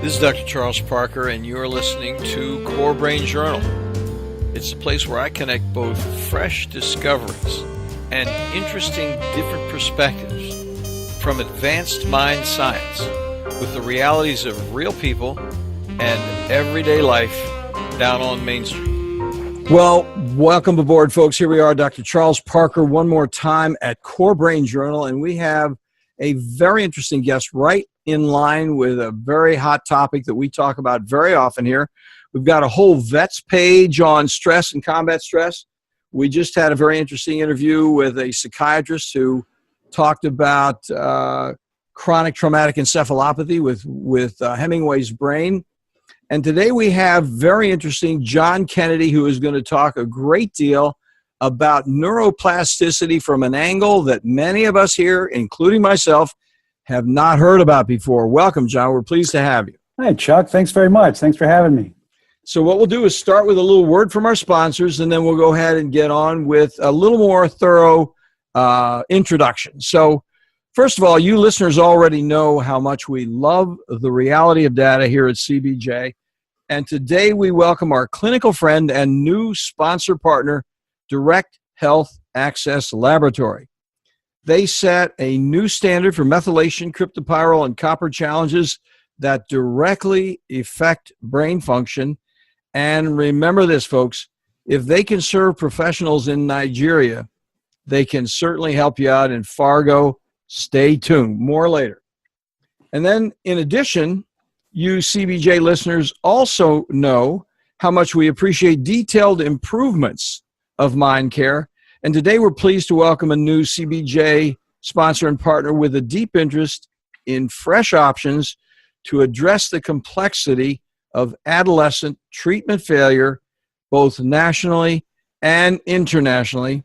This is Dr. Charles Parker, and you're listening to Core Brain Journal. It's a place where I connect both fresh discoveries and interesting different perspectives from advanced mind science with the realities of real people and everyday life down on Main Street. Well, welcome aboard, folks. Here we are, Dr. Charles Parker, one more time at Core Brain Journal, and we have a very interesting guest right in line with a very hot topic that we talk about very often here. We've got a whole VETS page on stress and combat stress. We just had a very interesting interview with a psychiatrist who talked about chronic traumatic encephalopathy with Hemingway's brain. And today we have very interesting John Kennedy, who is going to talk a great deal about neuroplasticity from an angle that many of us here, including myself, have not heard about before. Welcome, John. We're pleased to have you. Hi, Chuck. Thanks very much. Thanks for having me. So what we'll do is start with a little word from our sponsors, and then we'll go ahead and get on with a little more thorough introduction. So first of all, you listeners already know how much we love the reality of data here at CBJ. And today we welcome our clinical friend and new sponsor partner, Direct Health Access Laboratory. They set a new standard for methylation, cryptopyrrole, and copper challenges that directly affect brain function. And remember this, folks, if they can serve professionals in Nigeria, they can certainly help you out in Fargo. Stay tuned. More later. And then, in addition, you CBJ listeners also know how much we appreciate detailed improvements of mind care. And today we're pleased to welcome a new CBJ sponsor and partner with a deep interest in fresh options to address the complexity of adolescent treatment failure, both nationally and internationally,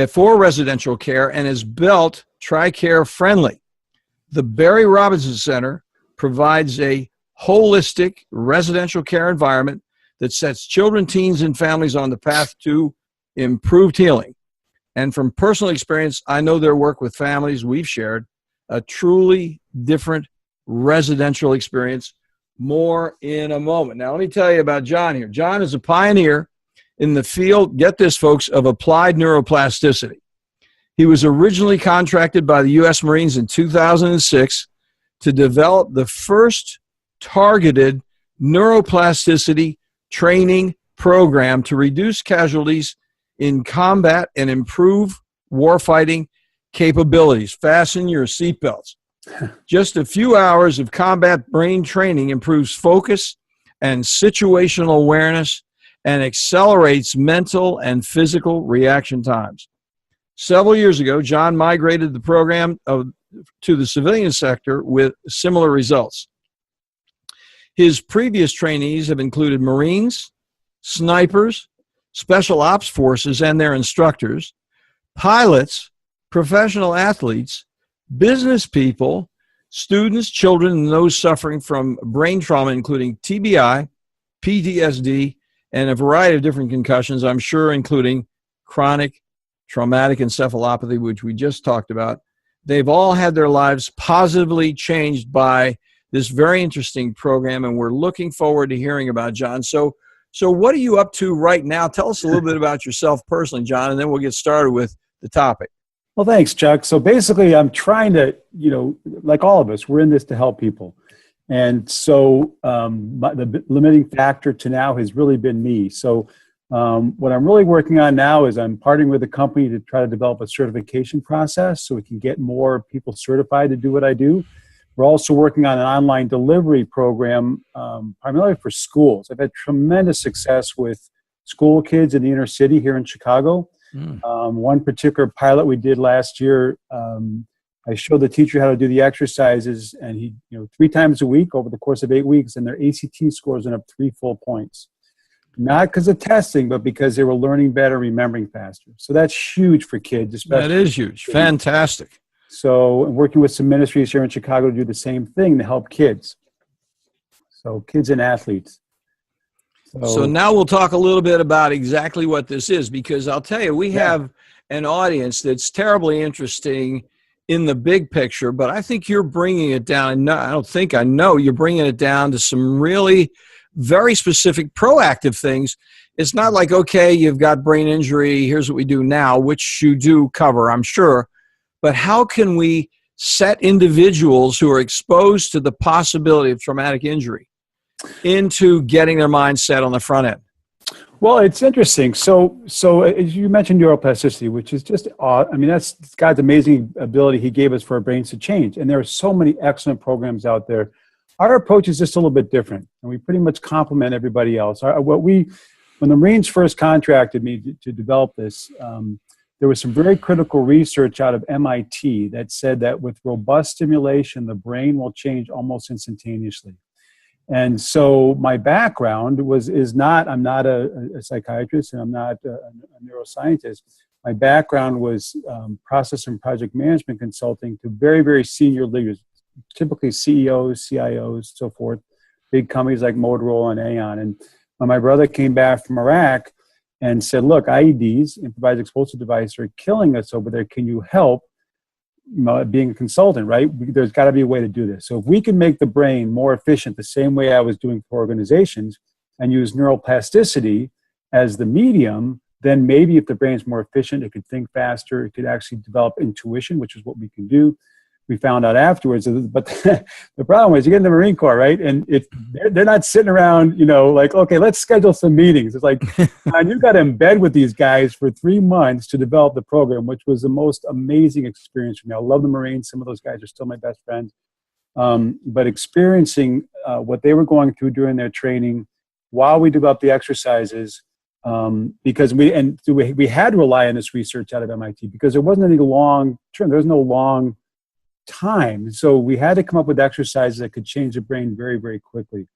for residential care, and is built TRICARE friendly. The Barry Robinson Center provides a holistic residential care environment that sets children, teens, and families on the path to improved healing. And from personal experience, I know their work with families we've shared, a truly different residential experience. More in a moment. Now, let me tell you about John here. John is a pioneer in the field, get this, folks, of applied neuroplasticity. He was originally contracted by the U.S. Marines in 2006 to develop the first targeted neuroplasticity training program to reduce casualties in combat and improve warfighting capabilities. Fasten your seatbelts. Just a few hours of combat brain training improves focus and situational awareness and accelerates mental and physical reaction times. Several years ago, John migrated the program to the civilian sector with similar results. His previous trainees have included Marines, snipers, special ops forces and their instructors, pilots, professional athletes, business people, students, children, and those suffering from brain trauma, including TBI, PTSD, and a variety of different concussions, I'm sure including chronic traumatic encephalopathy, which we just talked about. They've all had their lives positively changed by this very interesting program, and we're looking forward to hearing about John. So what are you up to right now? Tell us a little bit about yourself personally, John, and then we'll get started with the topic. Well, thanks, Chuck. So basically, I'm trying to, like all of us, we're in this to help people. And so the limiting factor to now has really been me. So what I'm really working on now is I'm partnering with a company to try to develop a certification process so we can get more people certified to do what I do. We're also working on an online delivery program, primarily for schools. I've had tremendous success with school kids in the inner city here in Chicago. One particular pilot we did last year, I showed the teacher how to do the exercises, and he, 3 times a week over the course of 8 weeks, and their ACT scores went up 3 full points. Not because of testing, but because they were learning better, remembering faster. So that's huge for kids, especially. That is huge. Fantastic. So I'm working with some ministries here in Chicago to do the same thing to help kids. So kids and athletes. So now we'll talk a little bit about exactly what this is, because I'll tell you, we have an audience that's terribly interesting in the big picture, but I think you're bringing it down. And I don't think, I know you're bringing it down to some really very specific proactive things. It's not like, okay, you've got brain injury, here's what we do now, which you do cover, I'm sure. But how can we set individuals who are exposed to the possibility of traumatic injury into getting their mind set on the front end? Well, it's interesting. So as you mentioned neuroplasticity, which is just, I mean, that's God's amazing ability He gave us for our brains to change. And there are so many excellent programs out there. Our approach is just a little bit different, and we pretty much complement everybody else. When the Marines first contracted me to develop this, there was some very critical research out of MIT that said that with robust stimulation, the brain will change almost instantaneously. And so my background I'm not a psychiatrist, and I'm not a neuroscientist. My background was process and project management consulting to very, very senior leaders, typically CEOs, CIOs, so forth, big companies like Motorola and Aon. And when my brother came back from Iraq and said, look, IEDs, improvised explosive devices, are killing us over there. Can you help? Being a consultant, right? There's got to be a way to do this. So if we can make the brain more efficient the same way I was doing for organizations and use neuroplasticity as the medium, then maybe if the brain's more efficient, it could think faster, it could actually develop intuition, which is what we can do. We found out afterwards, but the problem is you get in the Marine Corps, right? And they're not sitting around, like, okay, let's schedule some meetings. It's like, man, you got to embed with these guys for 3 months to develop the program, which was the most amazing experience for me. I love the Marines. Some of those guys are still my best friends. But experiencing what they were going through during their training while we developed the exercises, because we had to rely on this research out of MIT because there wasn't any long term. There was no long time. So we had to come up with exercises that could change the brain very, very quickly.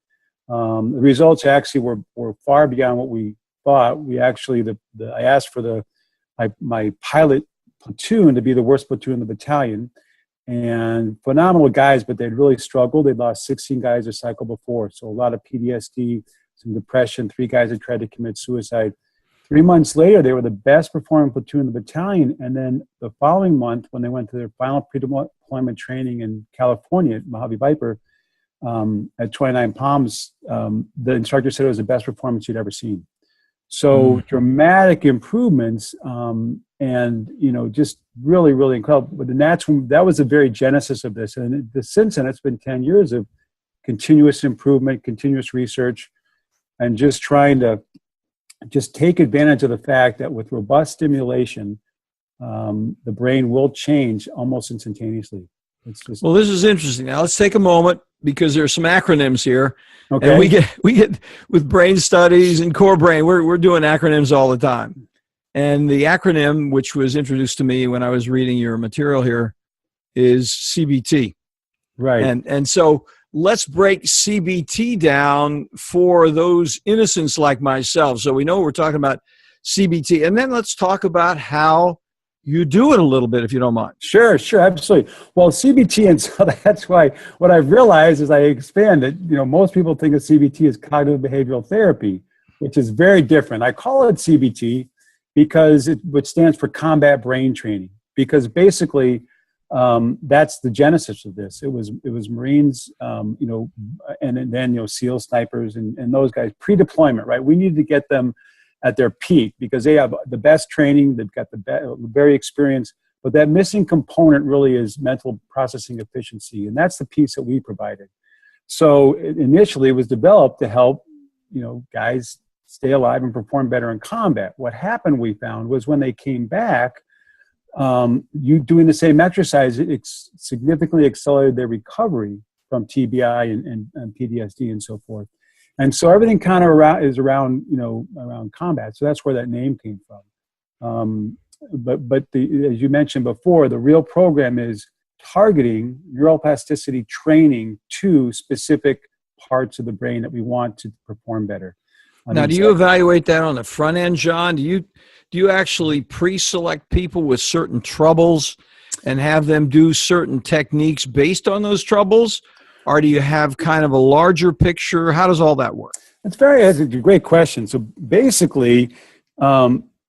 The results actually were far beyond what we thought. We actually, I asked for my pilot platoon to be the worst platoon in the battalion, and phenomenal guys, but they'd really struggled. They'd lost 16 guys a cycle before. So a lot of PTSD, some depression, 3 guys that tried to commit suicide. 3 months later, they were the best performing platoon in the battalion. And then the following month, when they went to their final pre-deployment training in California at Mojave Viper, at 29 Palms, the instructor said it was the best performance he'd ever seen. So dramatic improvements, and just really, really incredible. But that was the very genesis of this. And since then, it's been 10 years of continuous improvement, continuous research, and just trying to take advantage of the fact that with robust stimulation, the brain will change almost instantaneously. Well, this is interesting. Now let's take a moment because there are some acronyms here. Okay. And we get with brain studies and core brain, we're doing acronyms all the time. And the acronym, which was introduced to me when I was reading your material here, is CBT. Right. And so let's break CBT down for those innocents like myself. So we know we're talking about CBT. And then let's talk about how you do it a little bit, if you don't mind. Sure, absolutely. Well, CBT, and so that's why what I've realized as I expand it, most people think of CBT as cognitive behavioral therapy, which is very different. I call it CBT because which stands for combat brain training, because basically that's the genesis of this. It was Marines, and then SEAL snipers and those guys pre-deployment, right? We needed to get them at their peak because they have the best training, they've got the very experienced, but that missing component really is mental processing efficiency, and that's the piece that we provided. So initially it was developed to help, guys stay alive and perform better in combat. What happened, we found, was when they came back, you doing the same exercise, it significantly accelerated their recovery from TBI and PTSD and so forth. And so everything kind of around combat. So that's where that name came from. But as you mentioned before, the real program is targeting neuroplasticity training to specific parts of the brain that we want to perform better. Now, do you evaluate that on the front end, John? Do you actually pre-select people with certain troubles and have them do certain techniques based on those troubles? Or do you have kind of a larger picture? How does all that work? That's a great question. So basically,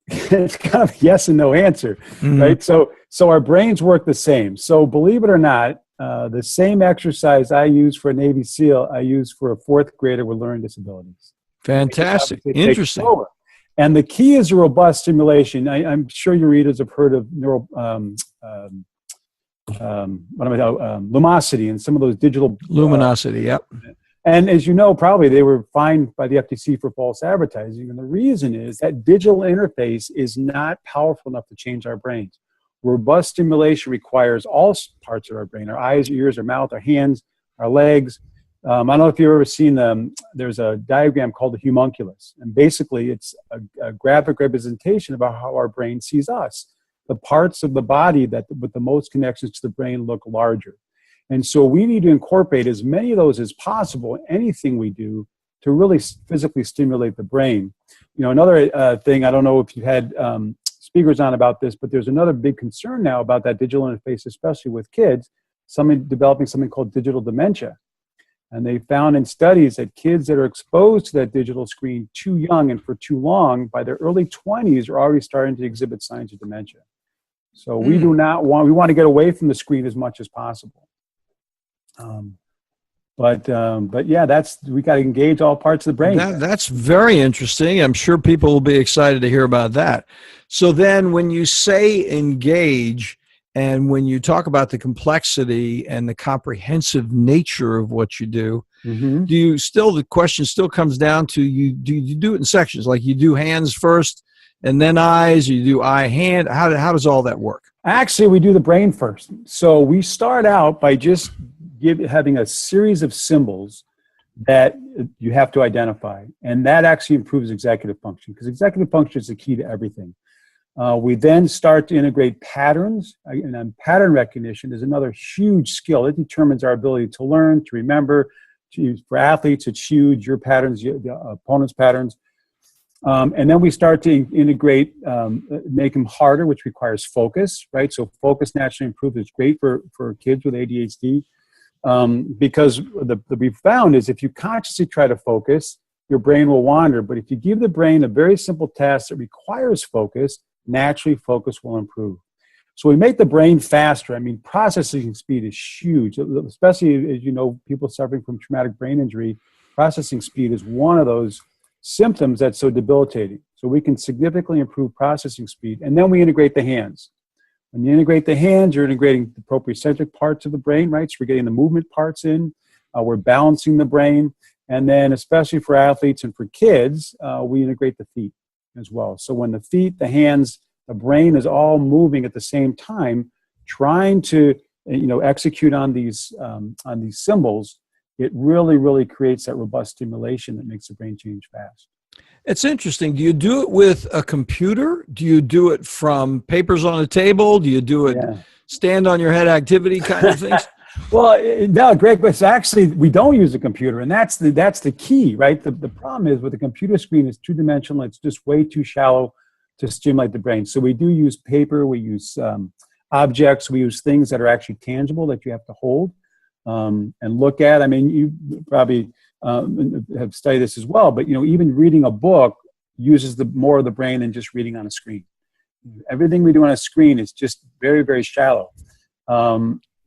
it's kind of a yes and no answer, right? So So our brains work the same. So believe it or not, the same exercise I use for a Navy SEAL, I use for a fourth grader with learning disabilities. Fantastic. Interesting. And the key is a robust stimulation. I'm sure your readers have heard of Lumosity and some of those digital luminosity. Yep. And as you know, probably they were fined by the FTC for false advertising. And the reason is that digital interface is not powerful enough to change our brains. Robust stimulation requires all parts of our brain, our eyes, ears, our mouth, our hands, our legs. I don't know if you've ever seen there's a diagram called the homunculus. And basically it's a graphic representation about how our brain sees us. The parts of the body that with the most connections to the brain look larger. And so we need to incorporate as many of those as possible, anything we do, to really physically stimulate the brain. You know, another thing, I don't know if you had speakers on about this, but there's another big concern now about that digital interface, especially with kids, developing something called digital dementia. And they found in studies that kids that are exposed to that digital screen too young and for too long, by their early 20s, are already starting to exhibit signs of dementia. So we do not want, we want to get away from the screen as much as possible. But yeah, we got to engage all parts of the brain. That's very interesting. I'm sure people will be excited to hear about that. So then when you say engage, and when you talk about the complexity and the comprehensive nature of what you do, the question still comes down to, do you do it in sections? Like you do hands first and then eyes, or you do eye, hand? How does all that work? Actually, we do the brain first. So we start out by just having a series of symbols that you have to identify. And that actually improves executive function, because executive function is the key to everything. We then start to integrate patterns, and pattern recognition is another huge skill. It determines our ability to learn, to remember. For athletes, it's huge, your patterns, the opponent's patterns. And then we start to integrate, make them harder, which requires focus, right? So focus naturally improves. It's great for kids with ADHD, because we found is if you consciously try to focus, your brain will wander. But if you give the brain a very simple task that requires focus, naturally focus will improve. So we make the brain faster. I mean, processing speed is huge, especially as you know, people suffering from traumatic brain injury. Processing speed is one of those symptoms that's so debilitating. So we can significantly improve processing speed. And then we integrate the hands. When you integrate the hands, you're integrating the proprioceptive parts of the brain, right? So we're getting the movement parts in. We're balancing the brain. And then especially for athletes and for kids, we integrate the feet as well. So when the feet, the hands, the brain is all moving at the same time, trying to execute on these symbols, it really, really creates that robust stimulation that makes the brain change fast. It's interesting. Do you do it with a computer? Do you do it from papers on a table? Do you do it stand on your head activity kind of things? Well, no, Greg, but actually we don't use a computer, and that's the key, right? The problem is with the computer screen, it's two-dimensional. It's just way too shallow to stimulate the brain. So we do use paper. We use objects. We use things that are actually tangible that you have to hold and look at. I mean, you probably have studied this as well, but even reading a book uses more of the brain than just reading on a screen. Everything we do on a screen is just very, very shallow.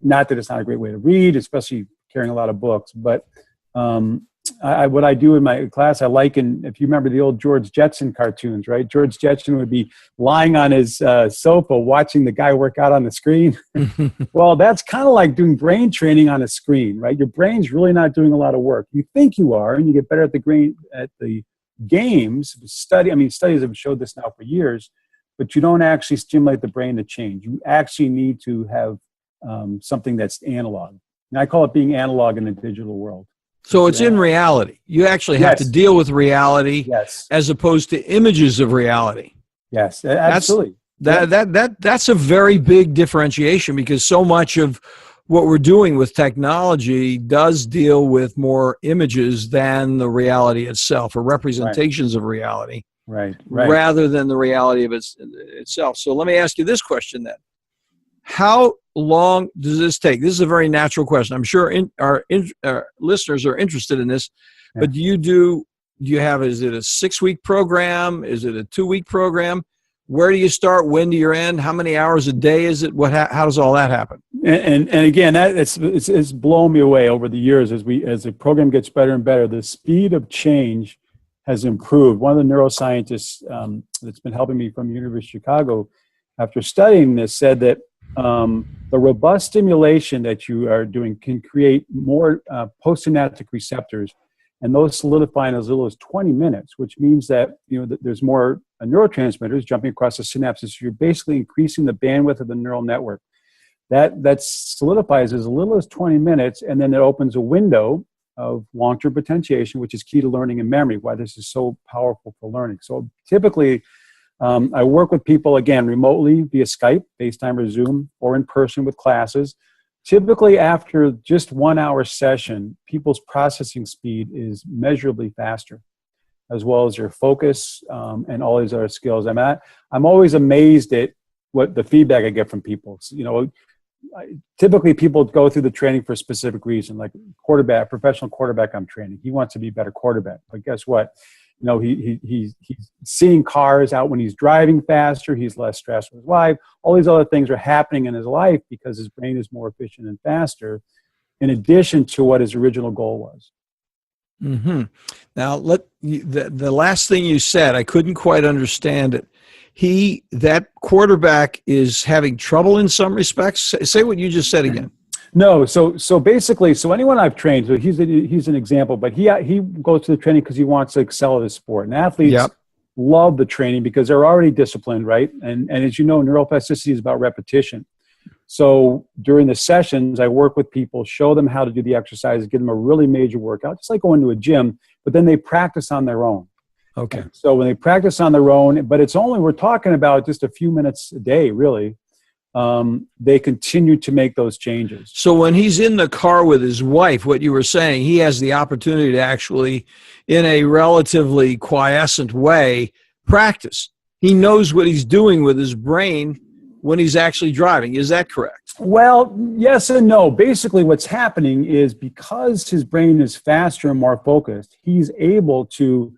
Not that it's not a great way to read, especially carrying a lot of books, but what I do in my class, I liken, if you remember the old George Jetson cartoons, right? George Jetson would be lying on his sofa watching the guy work out on the screen. Well, that's kind of like doing brain training on a screen, right? Your brain's really not doing a lot of work. You think you are, and you get better at the games. Studies have showed this now for years, but you don't actually stimulate the brain to change. You actually need to have something that's analog. And I call it being analog in the digital world. So it's in reality. You actually have to deal with reality as opposed to images of reality. Yes, absolutely. That's a very big differentiation, because so much of what we're doing with technology does deal with more images than the reality itself, or representations of reality, rather than the reality of itself. So let me ask you this question then. How long does this take? This is a very natural question. I'm sure our listeners are interested in this, but is it a 6-week program? Is it a 2-week program? Where do you start? When do you end? How many hours a day is it? How does all that happen? And again, it's blown me away over the years as the program gets better and better. The speed of change has improved. One of the neuroscientists that's been helping me from the University of Chicago, after studying this, said that the robust stimulation that you are doing can create more postsynaptic receptors, and those solidify in as little as 20 minutes, which means that there's more neurotransmitters jumping across the synapses. So you're basically increasing the bandwidth of the neural network. That solidifies as little as 20 minutes, and then it opens a window of long-term potentiation, which is key to learning and memory, why this is so powerful for learning. So typically, I work with people, again, remotely via Skype, FaceTime or Zoom, or in person with classes. Typically, after just 1 hour session, people's processing speed is measurably faster, as well as their focus and all these other skills. I'm always amazed at what the feedback I get from people. Typically, people go through the training for a specific reason, like professional quarterback I'm training. He wants to be a better quarterback. But guess what? He's seeing cars out when he's driving faster. He's less stressed with his wife. All these other things are happening in his life because his brain is more efficient and faster, in addition to what his original goal was. Mm-hmm. Now, the last thing you said, I couldn't quite understand it. That quarterback is having trouble in some respects. Say what you just said again. No, so basically, anyone I've trained, so he's an example, but he goes to the training because he wants to excel at his sport. And athletes love the training because they're already disciplined, right? And as you know, neuroplasticity is about repetition. So during the sessions, I work with people, show them how to do the exercises, give them a really major workout, just like going to a gym, but then they practice on their own. Okay. And so when they practice on their own, but we're talking about just a few minutes a day, really. They continue to make those changes. So when he's in the car with his wife, what you were saying, he has the opportunity to actually, in a relatively quiescent way, practice. He knows what he's doing with his brain when he's actually driving. Is that correct? Well, yes and no. Basically, what's happening is because his brain is faster and more focused, he's able to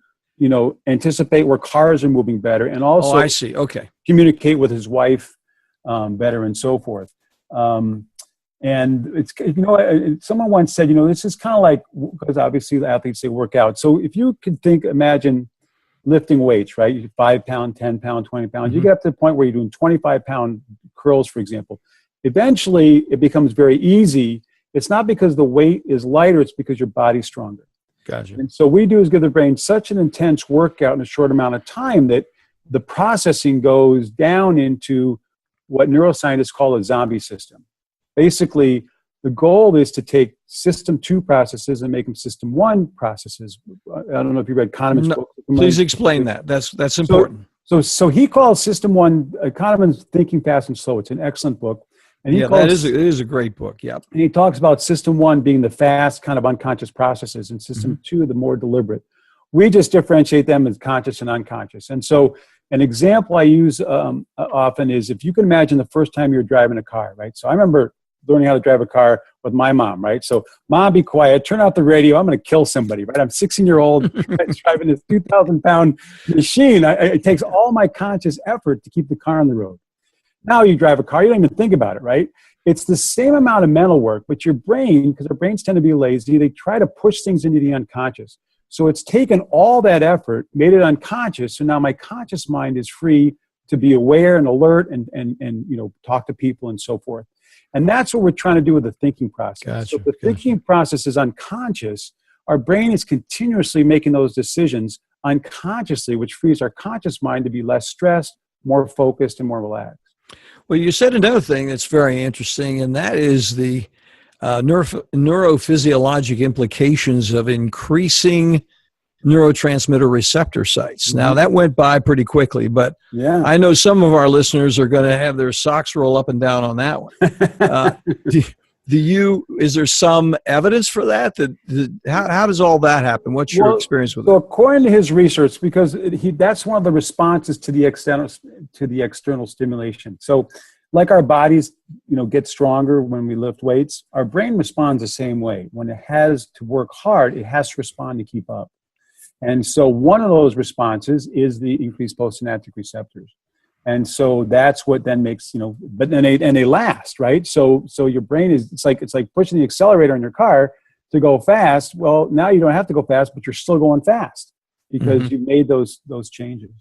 anticipate where cars are moving better, and also I see. Okay. communicate with his wife better and so forth. And it's, someone once said, this is kind of like, because obviously the athletes, they work out. So if you could imagine lifting weights, right? 5 pound, 10 pound, 20 pounds, you get up to the point where you're doing 25-pound curls, for example. Eventually it becomes very easy. It's not because the weight is lighter, it's because your body's stronger. Gotcha. And so we do is give the brain such an intense workout in a short amount of time that the processing goes down into what neuroscientists call a zombie system. Basically, the goal is to take system 2 processes and make them system 1 processes. I don't know if you read Kahneman's book. Please explain that. That's important. So he calls system 1, Kahneman's Thinking Fast and Slow. It's an excellent book. And it is a great book. Yeah. And he talks about system 1 being the fast kind of unconscious processes, and system 2, the more deliberate. We just differentiate them as conscious and unconscious. And so an example I use often is, if you can imagine the first time you're driving a car, right? So I remember learning how to drive a car with my mom, right? So, Mom, be quiet, turn out the radio, I'm going to kill somebody, right? I'm 16-year-old driving this 2,000-pound machine. It takes all my conscious effort to keep the car on the road. Now you drive a car, you don't even think about it, right? It's the same amount of mental work, but your brain, because our brains tend to be lazy, they try to push things into the unconscious. So it's taken all that effort, made it unconscious, so now my conscious mind is free to be aware and alert and talk to people and so forth. And that's what we're trying to do with the thinking process. Gotcha, So if the thinking process is unconscious, our brain is continuously making those decisions unconsciously, which frees our conscious mind to be less stressed, more focused, and more relaxed. Well, you said another thing that's very interesting, and that is the neurophysiologic implications of increasing neurotransmitter receptor sites. Now, that went by pretty quickly, but I know some of our listeners are going to have their socks roll up and down on that one. Is there some evidence for that? How does all that happen? What's your experience with it? So according to his research, because that's one of the responses to the external stimulation. So like our bodies, get stronger when we lift weights, our brain responds the same way. When it has to work hard, it has to respond to keep up. And so one of those responses is the increased postsynaptic receptors. And so that's what then makes, but then they last, right? So your brain it's like pushing the accelerator in your car to go fast. Well, now you don't have to go fast, but you're still going fast because you made those changes.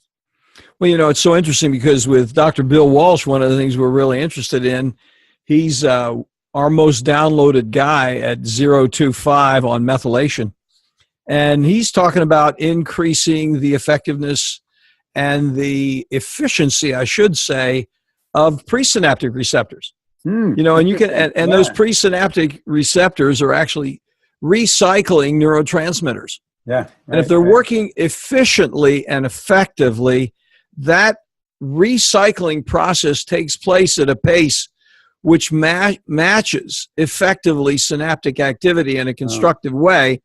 Well, it's so interesting because with Dr. Bill Walsh, one of the things we're really interested in, he's our most downloaded guy at 025 on methylation. And he's talking about increasing the effectiveness and the efficiency, I should say, of presynaptic receptors. And you can, and those presynaptic receptors are actually recycling neurotransmitters. Yeah. Right, and if they're working efficiently and effectively, that recycling process takes place at a pace which matches effectively synaptic activity in a constructive way,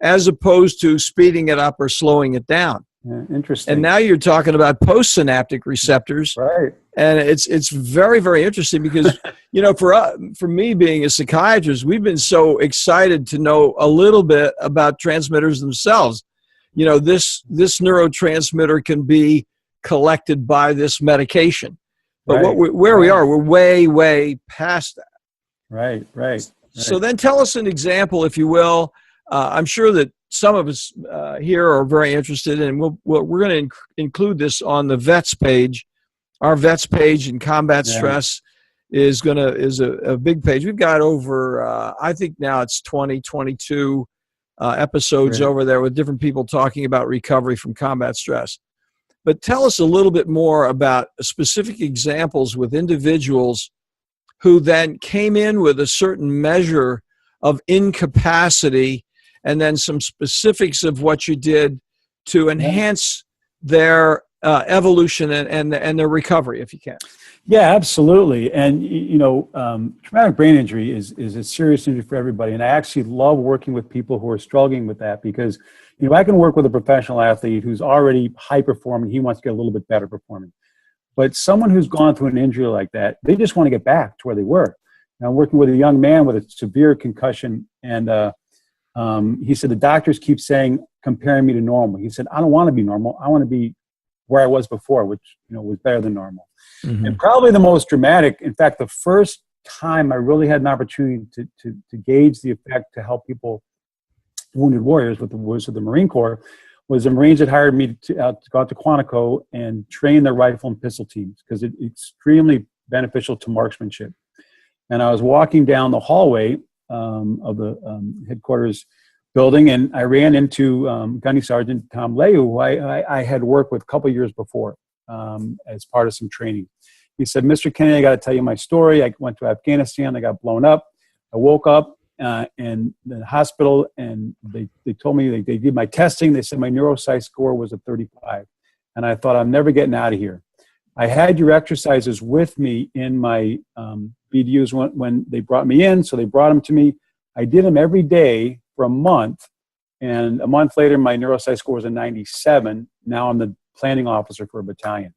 as opposed to speeding it up or slowing it down. Yeah, interesting. And now you're talking about postsynaptic receptors, right? And it's very, very interesting because for me being a psychiatrist, we've been so excited to know a little bit about transmitters themselves. This neurotransmitter can be collected by this medication, but where we are, we're way, way past that. Right. So then tell us an example, if you will. I'm sure that some of us here are very interested, and we're going to include this on the VETS page. Our VETS page in combat stress is a big page. We've got over, I think now it's 22 episodes over there with different people talking about recovery from combat stress. But tell us a little bit more about specific examples with individuals who then came in with a certain measure of incapacity, and then some specifics of what you did to enhance their evolution and their recovery, if you can. Yeah, absolutely. And, traumatic brain injury is a serious injury for everybody. And I actually love working with people who are struggling with that because, I can work with a professional athlete who's already high performing. He wants to get a little bit better performing. But someone who's gone through an injury like that, they just want to get back to where they were. And I'm working with a young man with a severe concussion, and he said the doctors keep comparing me to normal. He said, I don't want to be normal. I want to be where I was before, which was better than normal. And probably the most dramatic, in fact, the first time I really had an opportunity to gauge the effect to help people, wounded warriors with the Woods of the Marine Corps, was the Marines that hired me to go out to Quantico and train their rifle and pistol teams because it's extremely beneficial to marksmanship. And I was walking down the hallway of the headquarters building, and I ran into Gunny Sergeant Tom Leu, who I had worked with a couple of years before as part of some training. He said, Mr. Kennedy, I got to tell you my story. I went to Afghanistan. I got blown up. I woke up in the hospital, and they told me, they did my testing. They said my neuropsych score was a 35. And I thought, I'm never getting out of here. I had your exercises with me in my BDUs when they brought me in, so they brought them to me. I did them every day for a month, and a month later, my neuropsych score was a 97. Now I'm the planning officer for a battalion.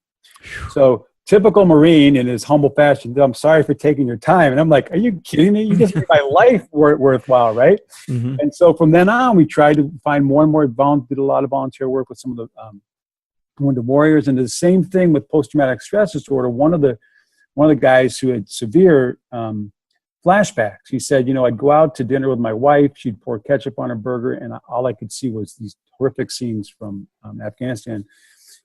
So typical Marine in his humble fashion, I'm sorry for taking your time. And I'm like, are you kidding me? You just made my life worthwhile, right? And so from then on, we tried to find more and more, did a lot of volunteer work with some of the wounded warriors, and the same thing with post-traumatic stress disorder. One of the guys who had severe flashbacks, he said, I'd go out to dinner with my wife, she'd pour ketchup on her burger, and all I could see was these horrific scenes from Afghanistan.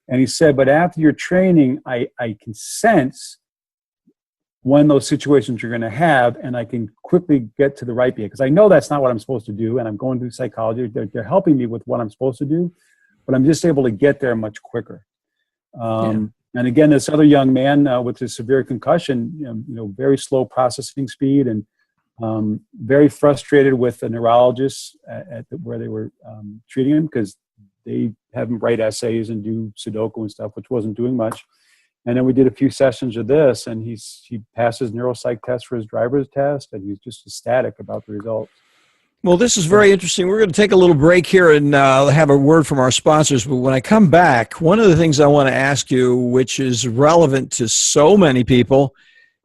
And he said, but after your training, I can sense when those situations you're going to have, and I can quickly get to the right behavior, because I know that's not what I'm supposed to do, and I'm going through psychology. They're helping me with what I'm supposed to do, but I'm just able to get there much quicker. And again, this other young man with a severe concussion, very slow processing speed, and very frustrated with the neurologist where they were treating him, because they have him write essays and do Sudoku and stuff, which wasn't doing much. And then we did a few sessions of this, and he passed his neuropsych test for his driver's test, and he's just ecstatic about the results. Well, this is very interesting. We're going to take a little break here and have a word from our sponsors. But when I come back, one of the things I want to ask you, which is relevant to so many people,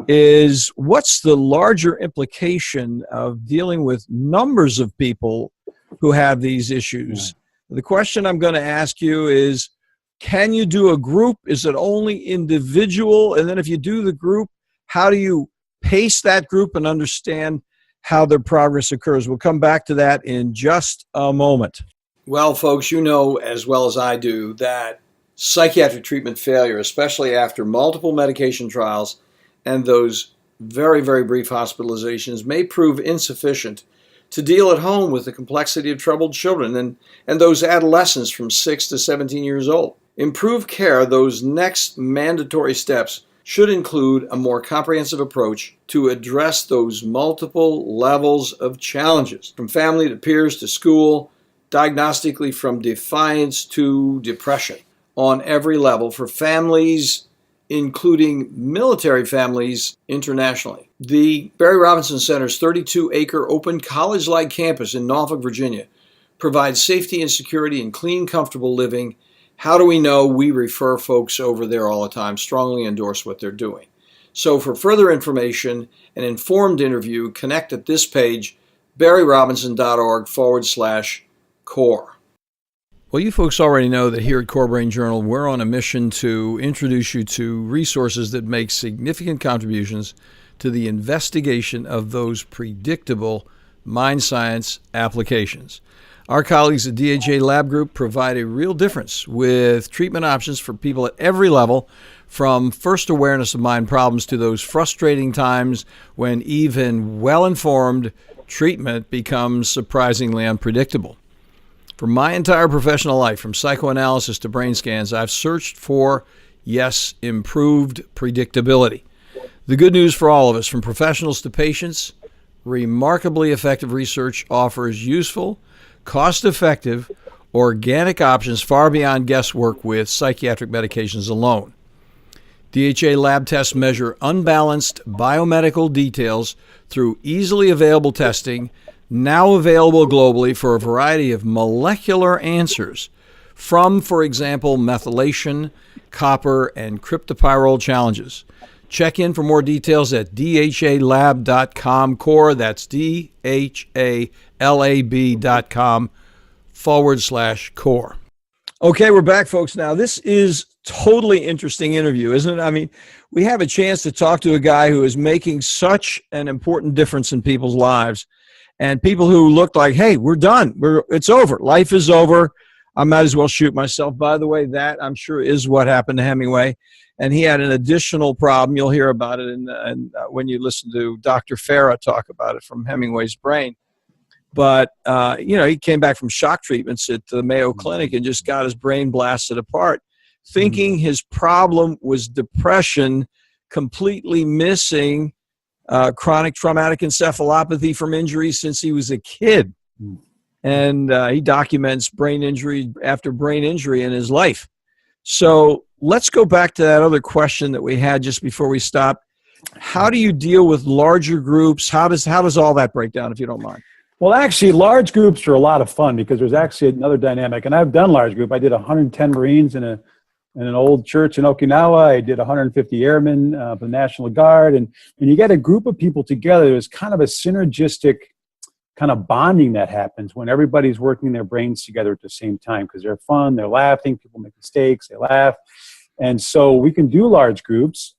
is what's the larger implication of dealing with numbers of people who have these issues? The question I'm going to ask you is, Can you do a group? Is it only individual? And then if you do the group, how do you pace that group and understand how their progress occurs? We'll come back to that in just a moment. Well, folks, you know as well as I do that psychiatric treatment failure, especially after multiple medication trials and those very, very brief hospitalizations, may prove insufficient to deal at home with the complexity of troubled children and those adolescents from 6 to 17 years old. Improved care, those next mandatory steps, should include a more comprehensive approach to address those multiple levels of challenges, from family to peers to school, diagnostically from defiance to depression, on every level for families, including military families internationally. The Barry Robinson Center's 32-acre open college-like campus in Norfolk, Virginia, provides safety and security and clean, comfortable living. How do we know? We refer folks over there all the time, strongly endorse what they're doing. So for further information, an informed interview, connect at this page, barryrobinson.org/core. Well, you folks already know that here at Core Brain Journal, we're on a mission to introduce you to resources that make significant contributions to the investigation of those predictable mind science applications. Our colleagues at DHA Lab Group provide a real difference with treatment options for people at every level, from first awareness of mind problems to those frustrating times when even well-informed treatment becomes surprisingly unpredictable. For my entire professional life, from psychoanalysis to brain scans, I've searched for, yes, improved predictability. The good news for all of us, from professionals to patients, remarkably effective research offers useful, cost-effective, organic options far beyond guesswork with psychiatric medications alone. DHA lab tests measure unbalanced biomedical details through easily available testing, now available globally for a variety of molecular answers from, for example, methylation, copper, and cryptopyrrole challenges. Check in for more details at dhalab.com core. That's dhalab.com/core. Okay, we're back, folks. Now, this is totally interesting interview, isn't it? I mean, we have a chance to talk to a guy who is making such an important difference in people's lives, and people who looked like, hey, we're done. It's over. Life is over. I might as well shoot myself. By the way, that I'm sure is what happened to Hemingway. And he had an additional problem. You'll hear about it when you listen to Dr. Farah talk about it from Hemingway's brain. But, he came back from shock treatments at the Mayo Clinic and just got his brain blasted apart, thinking his problem was depression, completely missing chronic traumatic encephalopathy from injuries since he was a kid. And he documents brain injury after brain injury in his life. So let's go back to that other question that we had just before we stopped. How do you deal with larger groups? How does all that break down, if you don't mind? Well, actually, large groups are a lot of fun because there's actually another dynamic. And I've done large group. I did 110 Marines in an old church in Okinawa. I did 150 airmen of the National Guard. And when you get a group of people together, there's kind of a synergistic kind of bonding that happens when everybody's working their brains together at the same time, because they're fun, they're laughing, people make mistakes, they laugh. And so we can do large groups.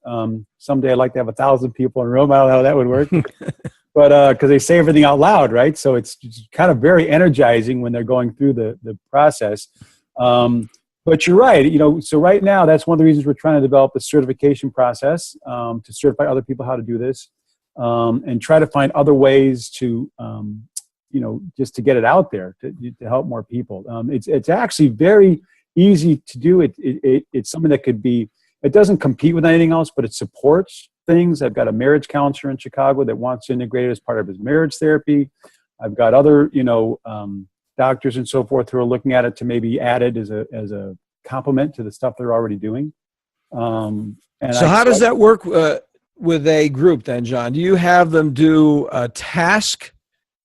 Someday I'd like to have 1,000 people in a room. I don't know how that would work. But because they say everything out loud, right? So it's kind of very energizing when they're going through the process. But you're right. So right now, that's one of the reasons we're trying to develop the certification process to certify other people how to do this, and try to find other ways to, just to get it out there to help more people. It's actually very easy to do. It's something that could be. It doesn't compete with anything else, but it supports things. I've got a marriage counselor in Chicago that wants to integrate it as part of his marriage therapy. I've got other, doctors and so forth who are looking at it to maybe add it as a complement to the stuff they're already doing. So how does that work with a group then, John? Do you have them do a task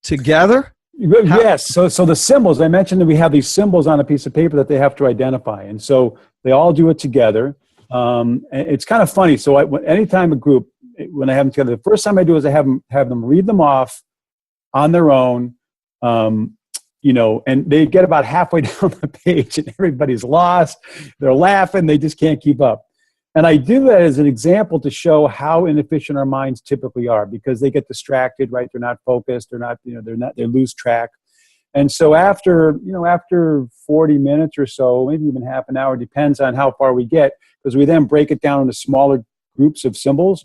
together? Yes. So the symbols, I mentioned that we have these symbols on a piece of paper that they have to identify. And so they all do it together. And it's kind of funny. So anytime a group, when I have them together, the first time I do is I have them read them off on their own. and they get about halfway down the page and everybody's lost. They're laughing. They just can't keep up. And I do that as an example to show how inefficient our minds typically are, because they get distracted, right? They're not focused. They lose track. And so after 40 minutes or so, maybe even half an hour, depends on how far we get, because we then break it down into smaller groups of symbols,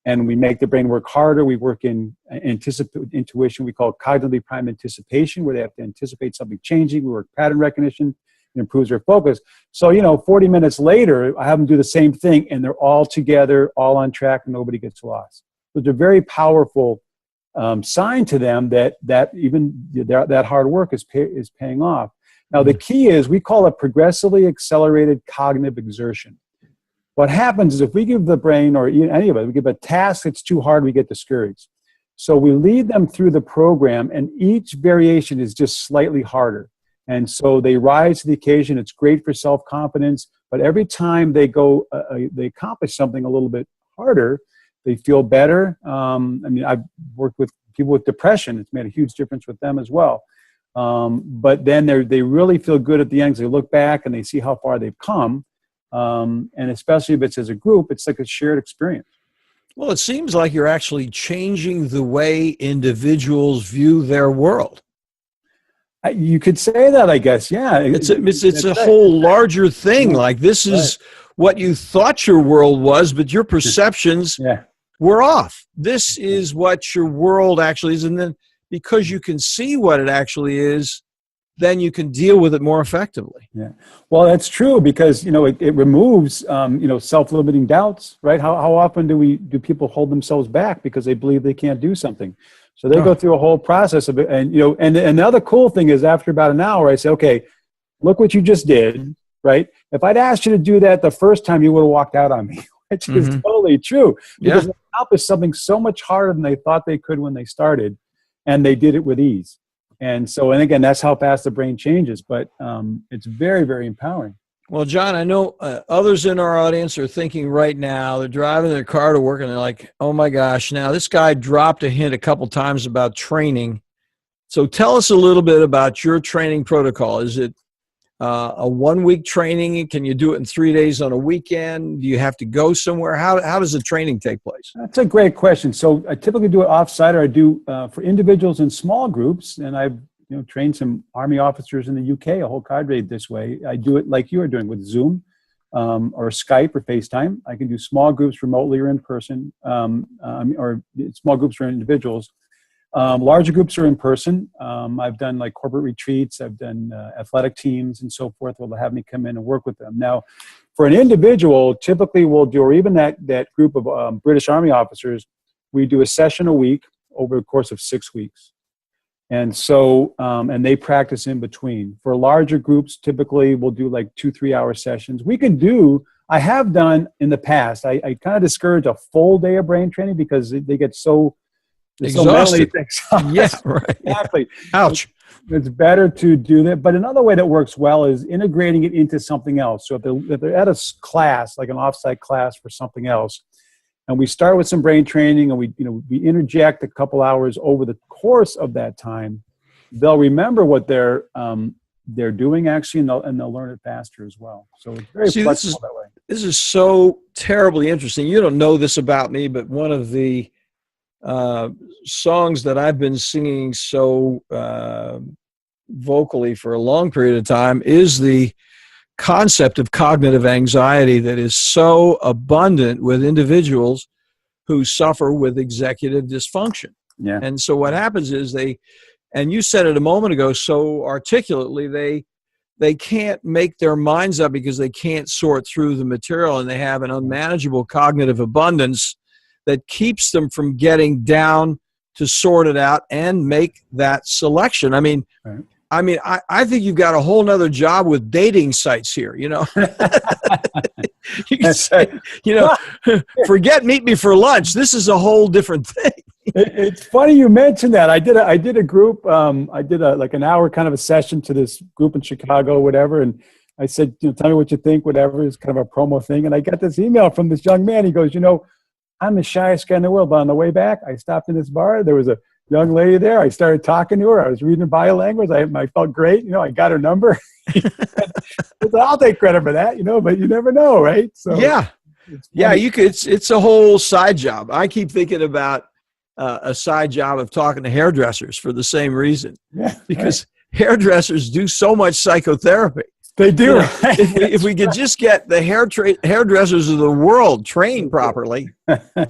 and we make the brain work harder. We work in intuition. We call it cognitively primed anticipation, where they have to anticipate something changing. We work pattern recognition. It improves their focus. So, 40 minutes later, I have them do the same thing, and they're all together, all on track, and nobody gets lost. So it's a very powerful sign to them that even that hard work is paying off. Now, the key is we call it progressively accelerated cognitive exertion. What happens is if we give the brain, or any of it, we give a task that's too hard, we get discouraged. So we lead them through the program, and each variation is just slightly harder. And so they rise to the occasion. It's great for self-confidence, but every time they accomplish something a little bit harder, they feel better. I've worked with people with depression. It's made a huge difference with them as well. But then they really feel good at the end. They look back and they see how far they've come. And especially if it's as a group, it's like a shared experience. Well, it seems like you're actually changing the way individuals view their world. You could say that, I guess. Yeah. It's a whole larger thing. Like this is what you thought your world was, but your perceptions were off. This is what your world actually is. And then because you can see what it actually is, then you can deal with it more effectively. Yeah. Well, that's true, because, it removes, self-limiting doubts, right? How often do people hold themselves back because they believe they can't do something? So they go through a whole process of it. And, and the other cool thing is after about an hour, I say, okay, look what you just did, right? If I'd asked you to do that the first time, you would have walked out on me, which is totally true. Because they accomplished something so much harder than they thought they could when they started, and they did it with ease. And again, that's how fast the brain changes, but it's very, very empowering. Well, John, I know others in our audience are thinking right now, they're driving their car to work and they're like, oh my gosh, now this guy dropped a hint a couple times about training. So tell us a little bit about your training protocol. Is it a 1 week training? Can you do it in 3 days on a weekend? Do you have to go somewhere? How does the training take place? That's a great question. So I typically do it offsite, or I do for individuals in small groups, and I've trained some Army officers in the UK, a whole cadre this way. I do it like you are doing with Zoom or Skype or FaceTime. I can do small groups remotely or in person, or small groups for individuals. Larger groups are in person. I've done like corporate retreats. I've done athletic teams and so forth where they'll have me come in and work with them. Now, for an individual, typically we'll do, or even that group of British Army officers, we do a session a week over the course of 6 weeks. And so, and they practice in between. For larger groups, typically we'll do like 2-3 hour sessions. I have done in the past, I kind of discourage a full day of brain training because they get so exhausted. Yeah, right. Exactly. Ouch. It's better to do that. But another way that works well is integrating it into something else. So if they're at a class, like an offsite class for something else, and we start with some brain training, and we interject a couple hours over the course of that time, they'll remember what they're doing actually, and they'll learn it faster as well. So it's very flexible that way. This is so terribly interesting. You don't know this about me, but one of the songs that I've been singing so vocally for a long period of time is the concept of cognitive anxiety that is so abundant with individuals who suffer with executive dysfunction. Yeah. And so what happens is and you said it a moment ago so articulately, they can't make their minds up because they can't sort through the material, and they have an unmanageable cognitive abundance that keeps them from getting down to sort it out and make that selection. I think you've got a whole nother job with dating sites here, You can say, forget meet me for lunch. This is a whole different thing. It's funny you mentioned that. I did a group. I did like an hour kind of a session to this group in Chicago, whatever. And I said, tell me what you think, whatever. It's kind of a promo thing. And I got this email from this young man. He goes, I'm the shyest guy in the world. But on the way back, I stopped in this bar. There was a young lady there. I started talking to her. I was reading body language. I felt great. I got her number. I'll take credit for that, but you never know, right? So yeah. You could. It's a whole side job. I keep thinking about a side job of talking to hairdressers for the same reason. Yeah, because hairdressers do so much psychotherapy. They do. Right? If we could just get the hairdressers of the world trained properly,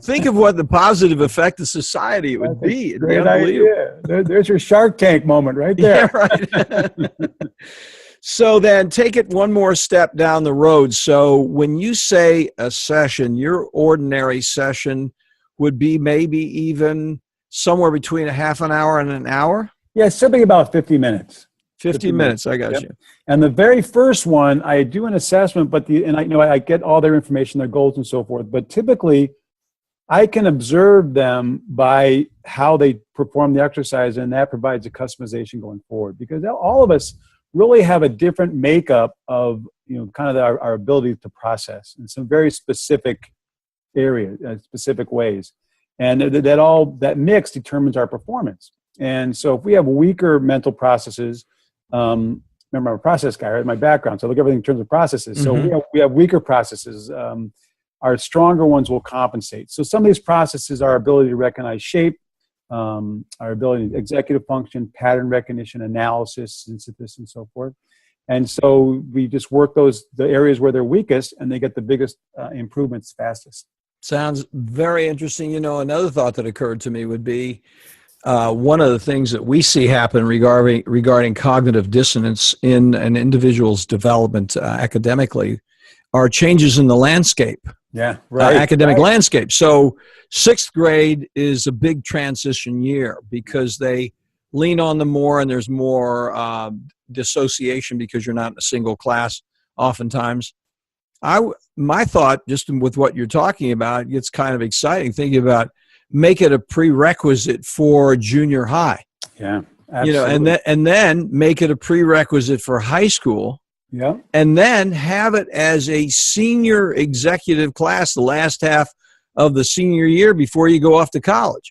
think of what the positive effect of society it would be. It'd great idea. There's your Shark Tank moment right there. Yeah, right. So then take it one more step down the road. So when you say a session, your ordinary session would be maybe even somewhere between a half an hour and an hour? Yeah, something about 50 minutes. 50 minutes, I got yep. you. And the very first one, I do an assessment, but I get all their information, their goals and so forth. But typically, I can observe them by how they perform the exercise, and that provides a customization going forward. Because all of us really have a different makeup of kind of our ability to process in some very specific areas, specific ways, and that mix determines our performance. And so if we have weaker mental processes, remember I'm a process guy, right? My background, so I look at everything in terms of processes. So we have weaker processes. Our stronger ones will compensate. So some of these processes are our ability to recognize shape, our ability to executive function, pattern recognition, analysis, synthesis, and so forth. And so we just work the areas where they're weakest, and they get the biggest improvements fastest. Sounds very interesting. Another thought that occurred to me would be one of the things that we see happen regarding cognitive dissonance in an individual's development academically are changes in the landscape. Yeah, right. Academic landscape. So 6th grade is a big transition year because they lean on them more, and there's more dissociation because you're not in a single class oftentimes. My thought, just with what you're talking about, it's kind of exciting thinking about make it a prerequisite for junior high. Yeah, absolutely. And then make it a prerequisite for high school. Yeah. And then have it as a senior executive class the last half of the senior year before you go off to college.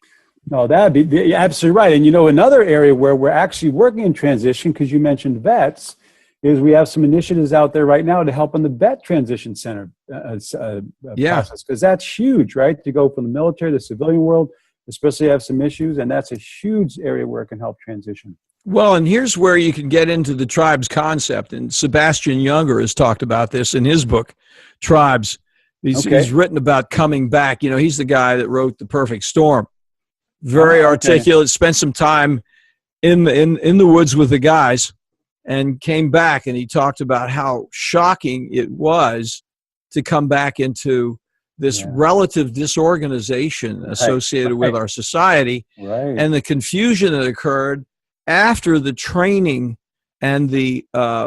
No, that'd be absolutely right. And another area where we're actually working in transition, because you mentioned vets, is we have some initiatives out there right now to help in the vet transition center process, because that's huge, right? To go from the military to the civilian world, especially have some issues, and that's a huge area where it can help transition. Well, and here's where you can get into the tribes concept, and Sebastian Junger has talked about this in his book, Tribes. He's written about coming back. He's the guy that wrote The Perfect Storm. Very articulate, spent some time in the woods with the guys, and came back, and he talked about how shocking it was to come back into this relative disorganization associated with our society, and the confusion that occurred after the training and the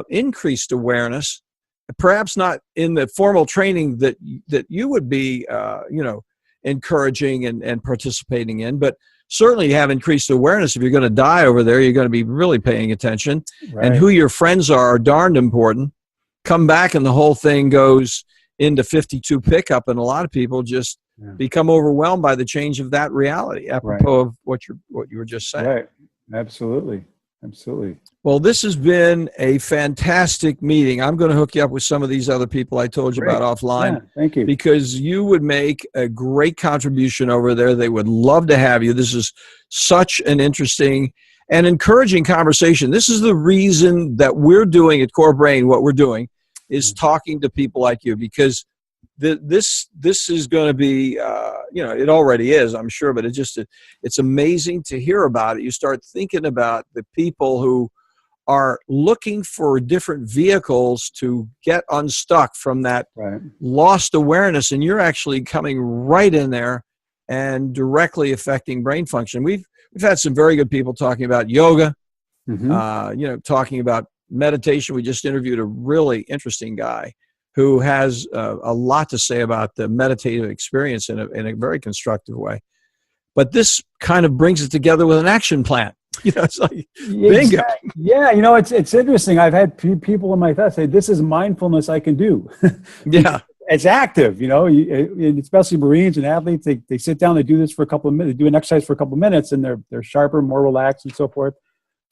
increased awareness, perhaps not in the formal training that you would be encouraging and participating in, but certainly you have increased awareness. If you're going to die over there, you're going to be really paying attention. And who your friends are darned important. Come back and the whole thing goes into 52 pickup, and a lot of people just become overwhelmed by the change of that reality, apropos of what you were just saying. Right. Absolutely. Well, this has been a fantastic meeting. I'm going to hook you up with some of these other people I told you about offline. Yeah, thank you. Because you would make a great contribution over there. They would love to have you. This is such an interesting and encouraging conversation. This is the reason that we're doing at Core Brain what we're doing, is talking to people like you, because this is going to be, it already is, I'm sure, but it's amazing to hear about it. You start thinking about the people who are looking for different vehicles to get unstuck from that lost awareness, and you're actually coming right in there and directly affecting brain function. We've had some very good people talking about yoga, talking about meditation. We just interviewed a really interesting guy who has a lot to say about the meditative experience in a very constructive way. But this kind of brings it together with an action plan. It's like, bingo. Yeah, it's interesting. I've had people in my thoughts say, this is mindfulness I can do. Yeah. it's active, and especially Marines and athletes, they sit down, they do this for a couple of minutes, they do an exercise for a couple of minutes, and they're sharper, more relaxed, and so forth.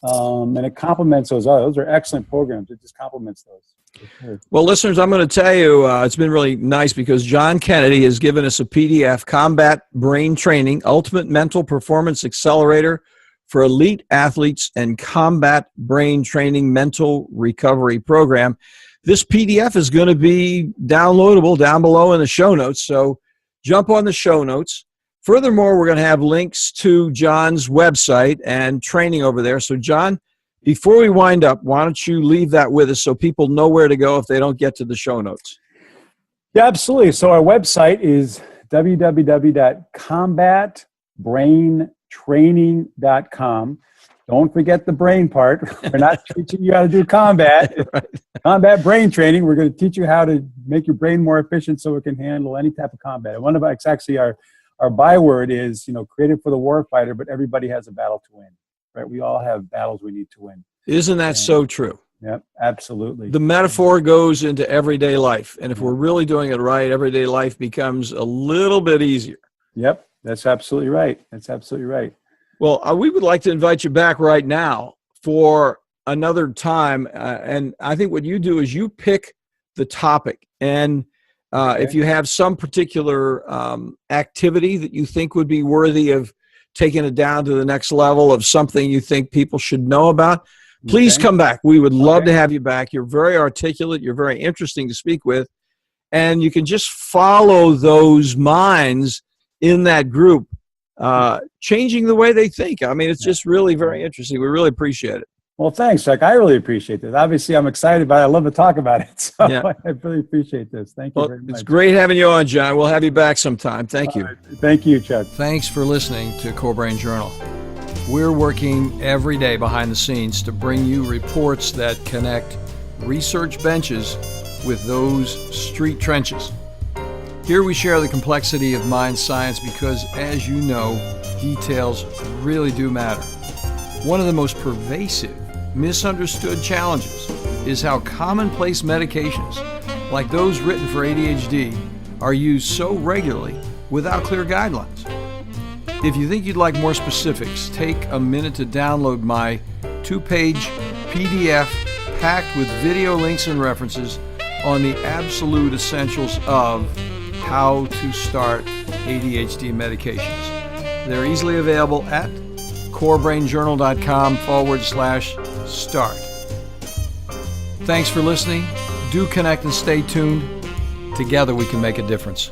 And it complements those others. Those are excellent programs. It just complements those. Sure. Well, listeners, I'm going to tell you, it's been really nice because John Kennedy has given us a PDF, Combat Brain Training, Ultimate Mental Performance Accelerator for Elite Athletes and Combat Brain Training Mental Recovery Program. This PDF is going to be downloadable down below in the show notes, so jump on the show notes. Furthermore, we're going to have links to John's website and training over there. So, John, before we wind up, why don't you leave that with us so people know where to go if they don't get to the show notes? Yeah, absolutely. So our website is www.combatbraintraining.com. Don't forget the brain part. We're not teaching you how to do combat. Right. Combat brain training. We're going to teach you how to make your brain more efficient so it can handle any type of combat. And one of it's actually our byword is, created for the warfighter, but everybody has a battle to win, right? We all have battles we need to win. Isn't that so true? Yep, absolutely. The metaphor goes into everyday life. And if we're really doing it right, everyday life becomes a little bit easier. Yep, that's absolutely right. That's absolutely right. Well, we would like to invite you back right now for another time. And I think what you do is you pick the topic. And if you have some particular activity that you think would be worthy of taking it down to the next level of something you think people should know about, please come back. We would love to have you back. You're very articulate. You're very interesting to speak with. And you can just follow those minds in that group, changing the way they think. I mean, it's just really very interesting. We really appreciate it. Well, thanks, Chuck. I really appreciate this. Obviously, I'm excited about it. I love to talk about it. So I really appreciate this. Thank you very much. It's great having you on, John. We'll have you back sometime. Thank you. Thank you, Chuck. Thanks for listening to Core Brain Journal. We're working every day behind the scenes to bring you reports that connect research benches with those street trenches. Here we share the complexity of mind science because, as you know, details really do matter. One of the most pervasive, misunderstood challenges is how commonplace medications, like those written for ADHD, are used so regularly without clear guidelines. If you think you'd like more specifics, take a minute to download my 2-page PDF packed with video links and references on the absolute essentials of how to start ADHD medications. They're easily available at corebrainjournal.com/start. Thanks for listening. Do connect and stay tuned. Together we can make a difference.